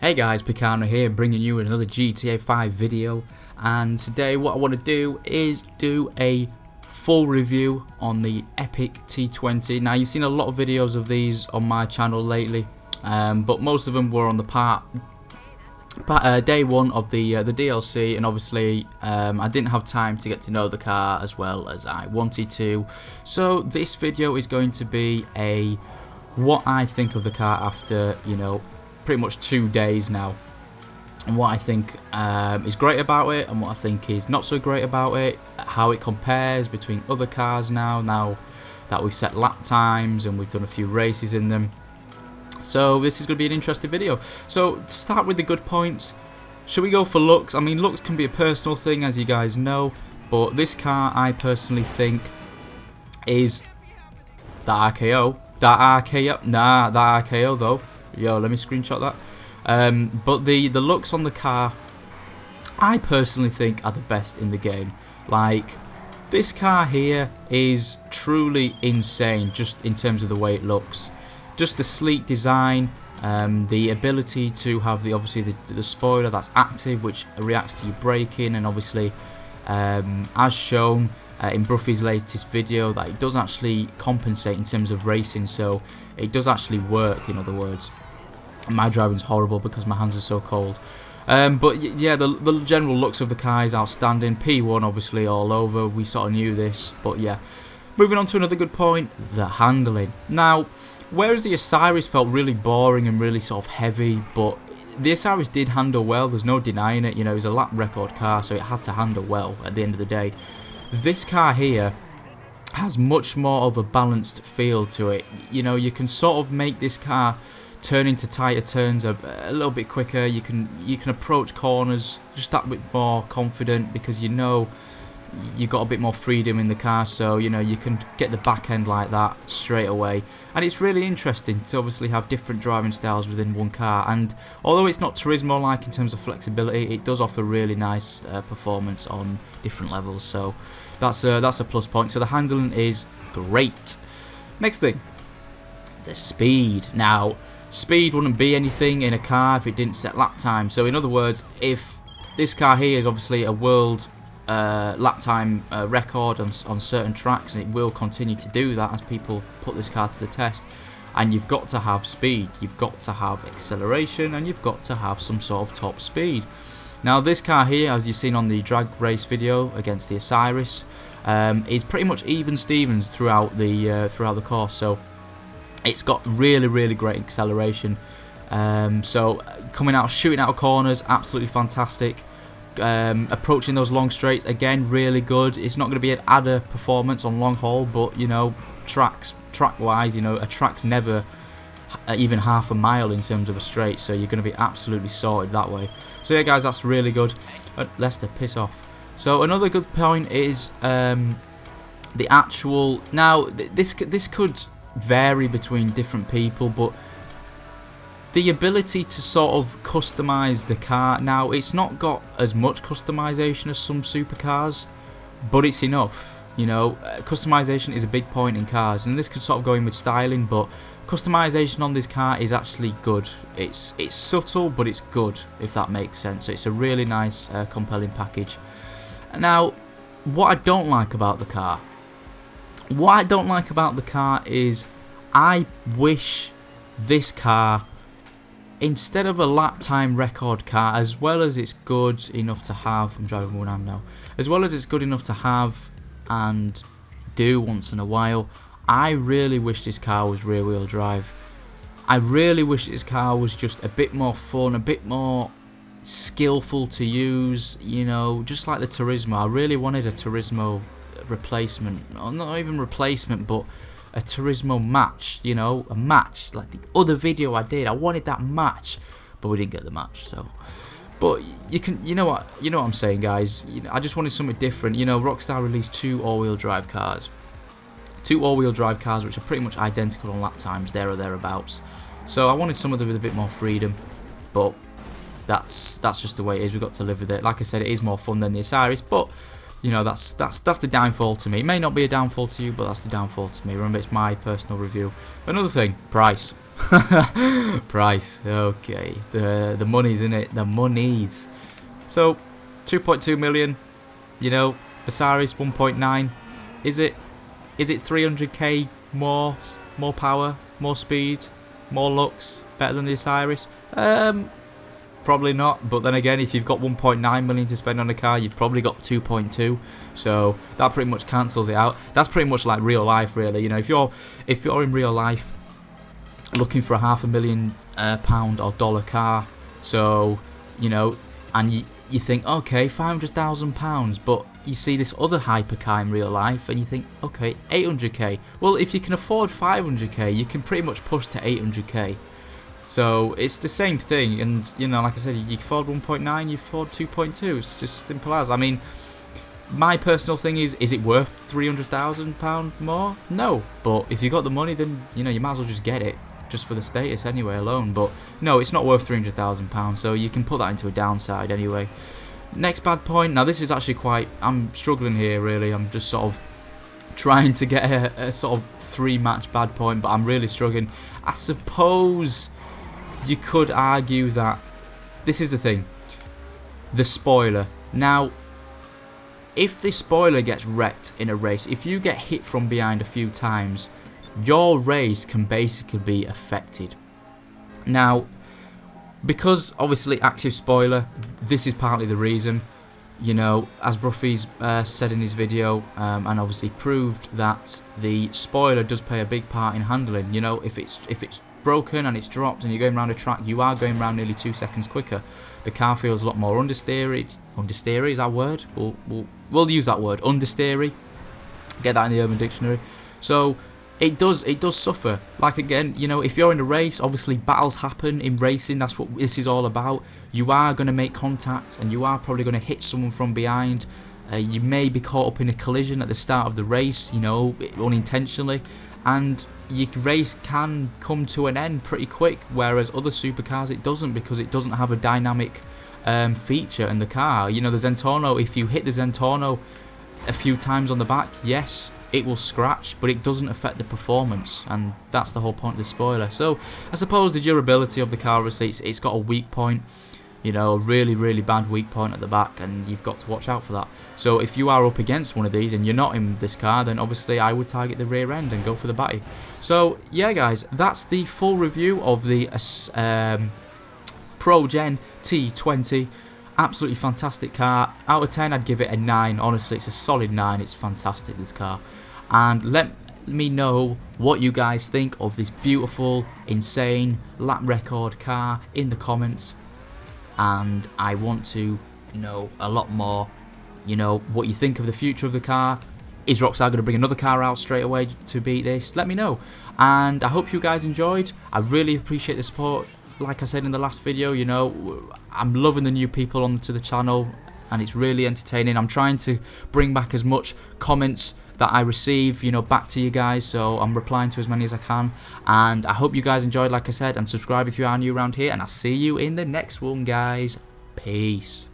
Hey guys, PeeCarNoo here, bringing you another GTA 5 video, and today what I want to do is do a full review on the Epic T20. Now you've seen a lot of videos of these on my channel lately, but most of them were on the day one of the DLC, and obviously I didn't have time to get to know the car as well as I wanted to. So this video is going to be what I think of the car after, pretty much 2 days now, and what I think is great about it and what I think is not so great about it, how it compares between other cars now that we've set lap times and we've done a few races in them. So this is going to be an interesting video. So to start with the good points, should we go for looks? I mean, looks can be a personal thing, as you guys know, but this car I personally think is that RKO though. Yo, let me screenshot that. But the looks on the car, I personally think are the best in the game. Like, this car here is truly insane, just in terms of the way it looks. Just the sleek design, the ability to have obviously the spoiler that's active, which reacts to your braking, and obviously, as shown in Bruffy's latest video, that it does actually compensate in terms of racing, so it does actually work, in other words. My driving's horrible because my hands are so cold. But yeah, the general looks of the car is outstanding. P1 obviously all over, we sort of knew this, but yeah. Moving on to another good point, the handling. Now, whereas the Osiris felt really boring and really sort of heavy, but the Osiris did handle well, there's no denying it. It was a lap record car, so it had to handle well at the end of the day. This car here has much more of a balanced feel to it. You can sort of make this car turn into tighter turns a little bit quicker. You can approach corners just that bit more confident, because you've got a bit more freedom in the car, so you can get the back end like that straight away. And it's really interesting to obviously have different driving styles within one car, and although it's not Turismo like in terms of flexibility, it does offer really nice performance on different levels, so that's a plus point. So the handling is great. Next thing, the speed. Now, speed wouldn't be anything in a car if it didn't set lap time. So in other words, if this car here is obviously a world lap time record on certain tracks, and it will continue to do that as people put this car to the test, and you've got to have speed, you've got to have acceleration, and you've got to have some sort of top speed. Now this car here, as you've seen on the drag race video against the Osiris, is pretty much even Stevens throughout the course, so it's got really great acceleration. So coming out, shooting out of corners, absolutely fantastic. Approaching those long straights, again, really good. It's not going to be an adder performance on long haul, but track wise, a track's never even half a mile in terms of a straight, so you're going to be absolutely sorted that way. So yeah guys, that's really good. Lester, piss off. So another good point is the actual, now this could vary between different people, but the ability to sort of customize the car. Now, it's not got as much customization as some supercars, but it's enough. Customization is a big point in cars, and this could sort of go in with styling, but customization on this car is actually good. It's subtle, but it's good, if that makes sense. So it's a really nice, compelling package. Now, what I don't like about the car, is I wish this car, instead of a lap time record car, as well as it's good enough to have, I'm driving one hand now, as well as it's good enough to have and do once in a while, I really wish this car was rear wheel drive. I really wish this car was just a bit more fun, a bit more skillful to use, just like the Turismo. I really wanted a Turismo replacement, or not even replacement, but a Turismo match, a match like the other video I did. I wanted that match, but we didn't get the match. So, but you know what I'm saying, guys. I just wanted something different. Rockstar released two all-wheel drive cars, which are pretty much identical on lap times, there or thereabouts. So I wanted something with a bit more freedom, but that's just the way it is. We've got to live with it. Like I said, it is more fun than the Osiris, but that's the downfall to me. It may not be a downfall to you, but that's the downfall to me. Remember, it's my personal review. Another thing, price. Price, okay. The money's in it, the money's. So, 2.2 million, you know, Osiris 1.9. Is it 300k more power, more speed, more looks, better than the Osiris? Probably not, but then again, if you've got 1.9 million to spend on a car, you've probably got 2.2, so that pretty much cancels it out. That's pretty much like real life, really. You know, if you're in real life looking for a £500,000 or dollar car, so you know, and you think, okay, £500,000, but you see this other hypercar in real life, and you think, okay, 800k. Well, if you can afford 500k, you can pretty much push to 800k. So it's the same thing, and you know, like I said, you can afford 1.9, you afford 2.2. It's just simple as. I mean, my personal thing is it worth £300,000 more? No, but if you got the money, then you know you might as well just get it, just for the status anyway alone. But no, it's not worth £300,000, so you can put that into a downside anyway. Next bad point. Now this is actually quite. I'm struggling here really. I'm just sort of trying to get a sort of 3-match bad point, but I'm really struggling. I suppose you could argue that this is the thing, the spoiler. Now, if the spoiler gets wrecked in a race, if you get hit from behind a few times, your race can basically be affected. Now, because obviously active spoiler, this is partly the reason. You know, as Bruffy's said in his video, and obviously proved that the spoiler does play a big part in handling. You know, if it's broken and it's dropped and you're going around a track, you are going around nearly 2 seconds quicker. The car feels a lot more understeery. Understeery, is that a word? We'll use that word, understeery. Get that in the Urban Dictionary. So it does suffer. Like again, you know, if you're in a race, obviously battles happen in racing. That's what this is all about. You are going to make contact, and you are probably going to hit someone from behind. You may be caught up in a collision at the start of the race, you know, unintentionally, and your race can come to an end pretty quick. Whereas other supercars, it doesn't, because it doesn't have a dynamic feature in the car. You know, the Zentorno, if you hit the Zentorno a few times on the back, yes, it will scratch, but it doesn't affect the performance, and that's the whole point of the spoiler. So I suppose the durability of the car, obviously it's got a weak point, you know, a really bad weak point at the back, and you've got to watch out for that. So if you are up against one of these and you're not in this car, then obviously I would target the rear end and go for the batty. So yeah guys, that's the full review of the Progen T20. Absolutely fantastic car. Out of 10 I'd give it a 9. Honestly, it's a solid 9. It's fantastic, this car. And let me know what you guys think of this beautiful, insane lap record car in the comments. And I want to know a lot more, you know, what you think of the future of the car. Is Rockstar going to bring another car out straight away to beat this? Let me know. And I hope you guys enjoyed. I really appreciate the support. Like I said in the last video, you know, I'm loving the new people onto the channel, and it's really entertaining. I'm trying to bring back as much comments that I receive, you know, back to you guys, so I'm replying to as many as I can. And I hope you guys enjoyed, like I said, and subscribe if you are new around here, and I'll see you in the next one, guys. Peace.